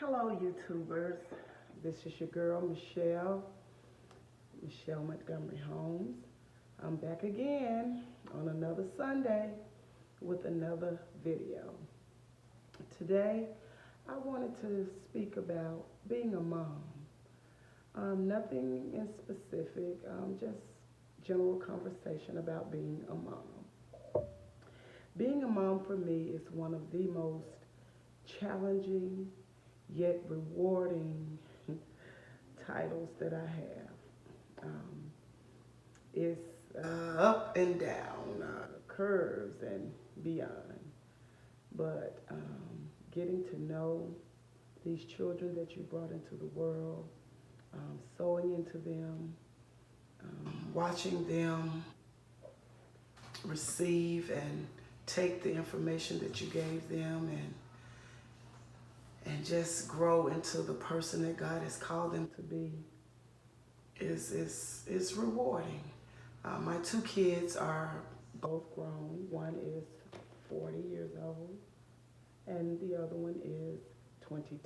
Hello, YouTubers. This is your girl, Michelle Montgomery Holmes. I'm back again on another Sunday with another video. Today, I wanted to speak about being a mom. Nothing in specific, just general conversation about being a mom. Being a mom for me is one of the most challenging yet rewarding titles that I have. It's up and down, curves and beyond. But getting to know these children that you brought into the world, sowing into them, watching them receive and take the information that you gave them and just grow into the person that God has called them to be is rewarding. My two kids are both grown. One is 40 years old and the other one is 22.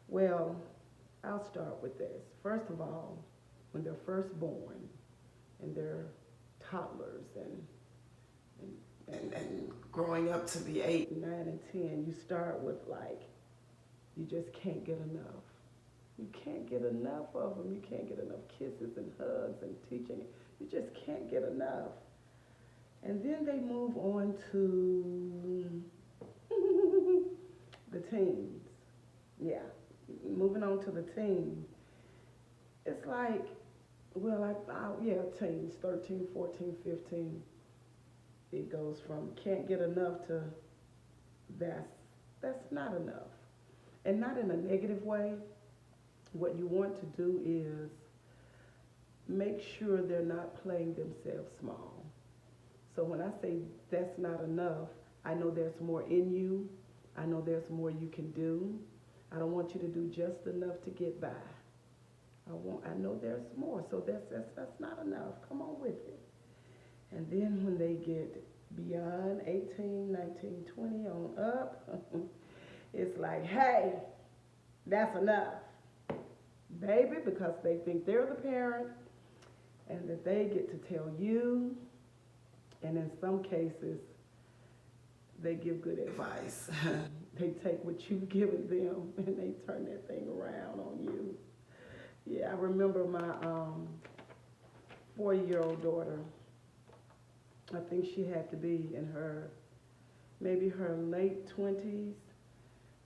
Well, I'll start with this. First of all, when they're first born and they're toddlers and growing up to be 8, 9, and 10, you start with you just can't get enough. You can't get enough of them. You can't get enough kisses and hugs and teaching. You just can't get enough. And then they move on to the teens. Yeah, moving on to the teens. It's teens, 13, 14, 15. It goes from can't get enough to that's not enough. And not in a negative way. What you want to do is make sure they're not playing themselves small. So when I say that's not enough, I know there's more in you. I know there's more you can do. I don't want you to do just enough to get by. I know there's more, so that's not enough. Come on with it. And then when they get beyond 18, 19, 20 on up, it's like, hey, that's enough. Baby, because they think they're the parent and that they get to tell you, and in some cases, they give good advice. They take what you've given them and they turn that thing around on you. Yeah, I remember my 40-year-old daughter. I think she had to be in maybe her late 20s,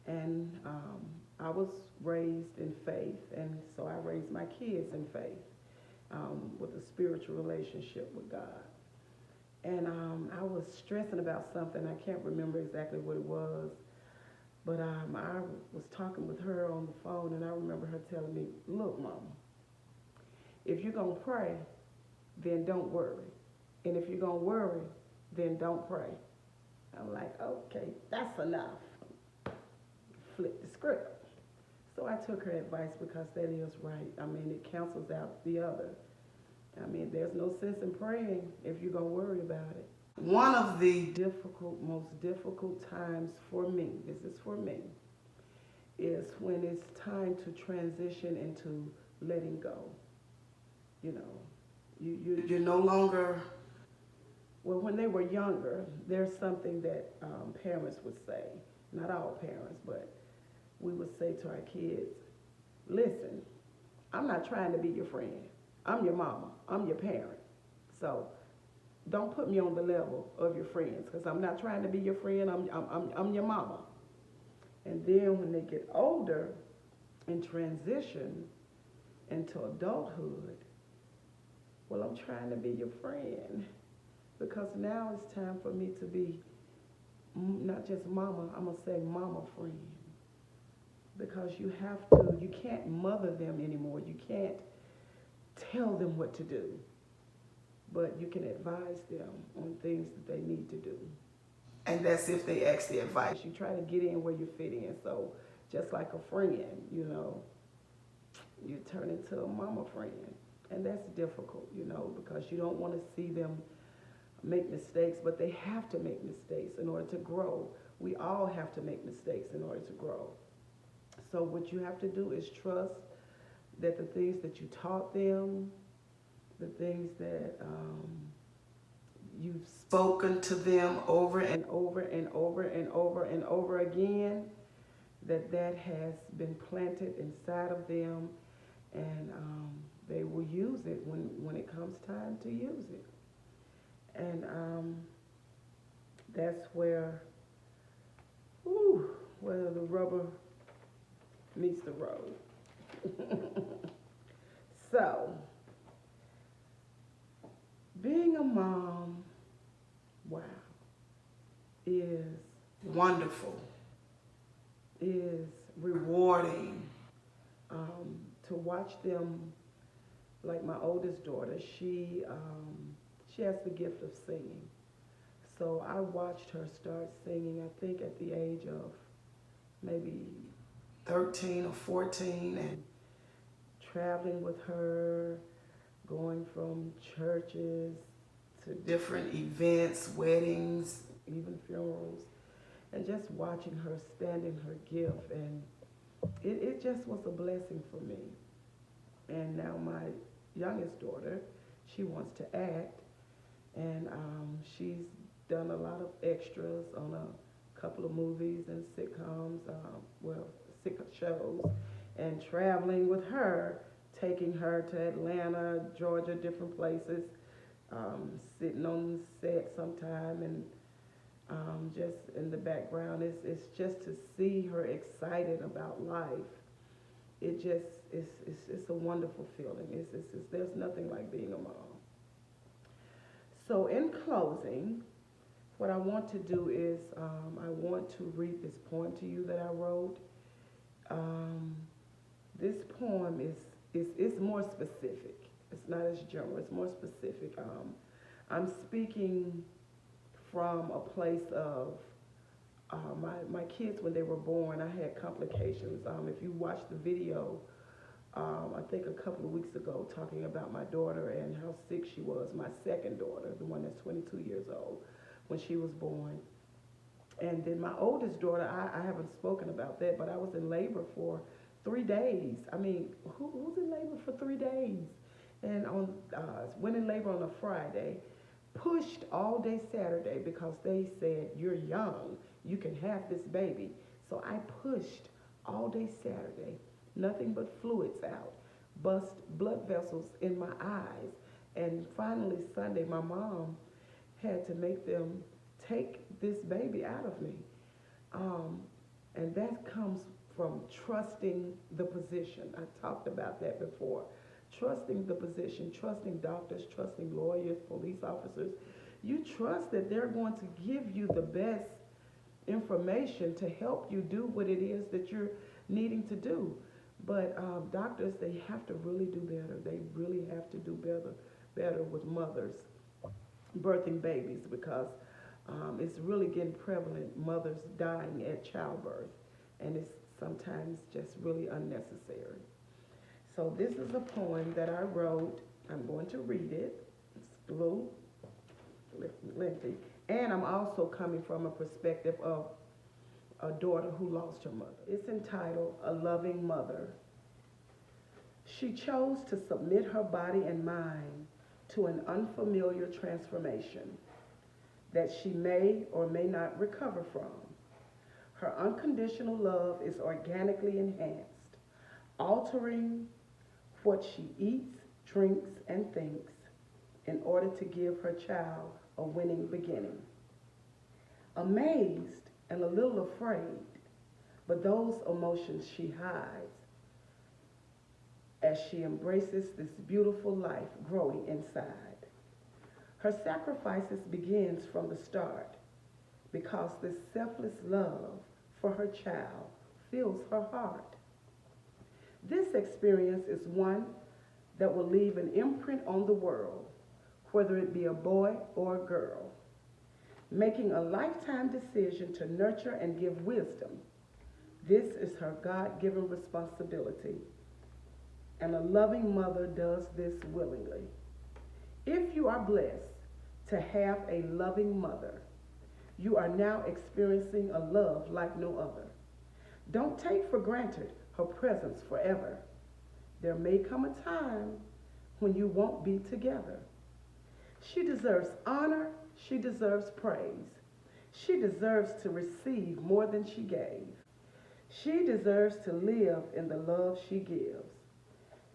and I was raised in faith, and so I raised my kids in faith with a spiritual relationship with God. And I was stressing about something. I can't remember exactly what it was, but I was talking with her on the phone, and I remember her telling me, look, Mama, if you're going to pray, then don't worry. And if you're going to worry, then don't pray. I'm like, okay, that's enough. Flip the script. So I took her advice because that is right. I mean, it cancels out the other. I mean, there's no sense in praying if you're going to worry about it. One of the most difficult times for me, this is for me, is when it's time to transition into letting go. You know, you're no longer, well, when they were younger, there's something that parents would say, not all parents, but we would say to our kids, listen, I'm not trying to be your friend. I'm your mama. I'm your parent. So don't put me on the level of your friends because I'm not trying to be your friend. I'm your mama. And then when they get older and transition into adulthood, well, I'm trying to be your friend because now it's time for me to be not just mama, I'm going to say mama friend. Because you can't mother them anymore. You can't tell them what to do. But you can advise them on things that they need to do. And that's if they ask the advice. You try to get in where you fit in. So just like a friend, you turn into a mama friend. And that's difficult, because you don't want to see them make mistakes, but they have to make mistakes in order to grow. We all have to make mistakes in order to grow. So what you have to do is trust that the things that you taught them, the things that you've spoken to them over and over and over and over and over again, that has been planted inside of them, and they will use it when it comes time to use it. And that's where the rubber meets the road. So, being a mom, wow, is wonderful, is rewarding. To watch them, like my oldest daughter, she has the gift of singing. So I watched her start singing, I think at the age of maybe 13 or 14, and traveling with her, going from churches to different events, weddings, even funerals, and just watching her stand in her gift. And it just was a blessing for me. And now my youngest daughter, she wants to act, and she's done a lot of extras on a couple of movies and sitcoms, shows, and traveling with her, taking her to Atlanta, Georgia, different places, sitting on the set sometime, and just in the background. It's just to see her excited about life. It just it's a wonderful feeling. There's nothing like being a mom. So in closing, what I want to do is I want to read this poem to you that I wrote. This poem is more specific. It's not as general. It's more specific. I'm speaking from a place of my kids. When they were born, I had complications. If you watch the video, I think a couple of weeks ago, talking about my daughter and how sick she was, my second daughter, the one that's 22 years old, when she was born. And then my oldest daughter, I haven't spoken about that, but I was in labor for 3 days. I mean, who's in labor for 3 days? And went in labor on a Friday, pushed all day Saturday because they said, you're young, you can have this baby. So I pushed all day Saturday, nothing but fluids out, bust blood vessels in my eyes. And finally Sunday, my mom had to make them take this baby out of me. And that comes from trusting the position. I talked about that before. Trusting the position, trusting doctors, trusting lawyers, police officers. You trust that they're going to give you the best information to help you do what it is that you're needing to do. But doctors, they have to really do better. They really have to do better with mothers birthing babies, because it's really getting prevalent, mothers dying at childbirth, and it's sometimes just really unnecessary. So this is a poem that I wrote. I'm going to read it. It's a little lengthy. And I'm also coming from a perspective of a daughter who lost her mother. It's entitled, A Loving Mother. She chose to submit her body and mind to an unfamiliar transformation that she may or may not recover from. Her unconditional love is organically enhanced, altering what she eats, drinks, and thinks in order to give her child a winning beginning. Amazed and a little afraid, but those emotions she hides as she embraces this beautiful life growing inside. Her sacrifices begins from the start because this selfless love for her child fills her heart. This experience is one that will leave an imprint on the world, whether it be a boy or a girl. Making a lifetime decision to nurture and give wisdom, this is her God-given responsibility. And a loving mother does this willingly. If you are blessed to have a loving mother, You are now experiencing a love like no other. Don't take for granted her presence forever. There may come a time when you won't be together. She deserves honor. She deserves praise. She deserves to receive more than she gave. She deserves to live in the love she gives.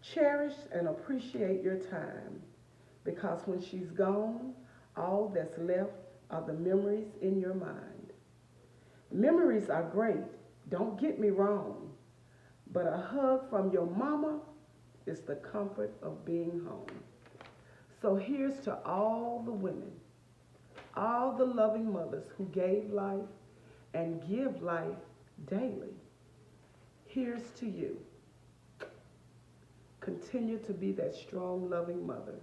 Cherish and appreciate your time because when she's gone, all that's left are the memories in your mind. Memories are great, don't get me wrong, but a hug from your mama is the comfort of being home. So here's to all the women, all the loving mothers who gave life and give life daily. Here's to you. Continue to be that strong, loving mother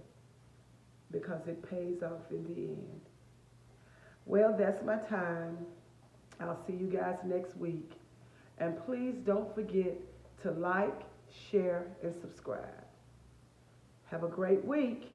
because it pays off in the end. Well, that's my time. I'll see you guys next week. And please don't forget to like, share, and subscribe. Have a great week.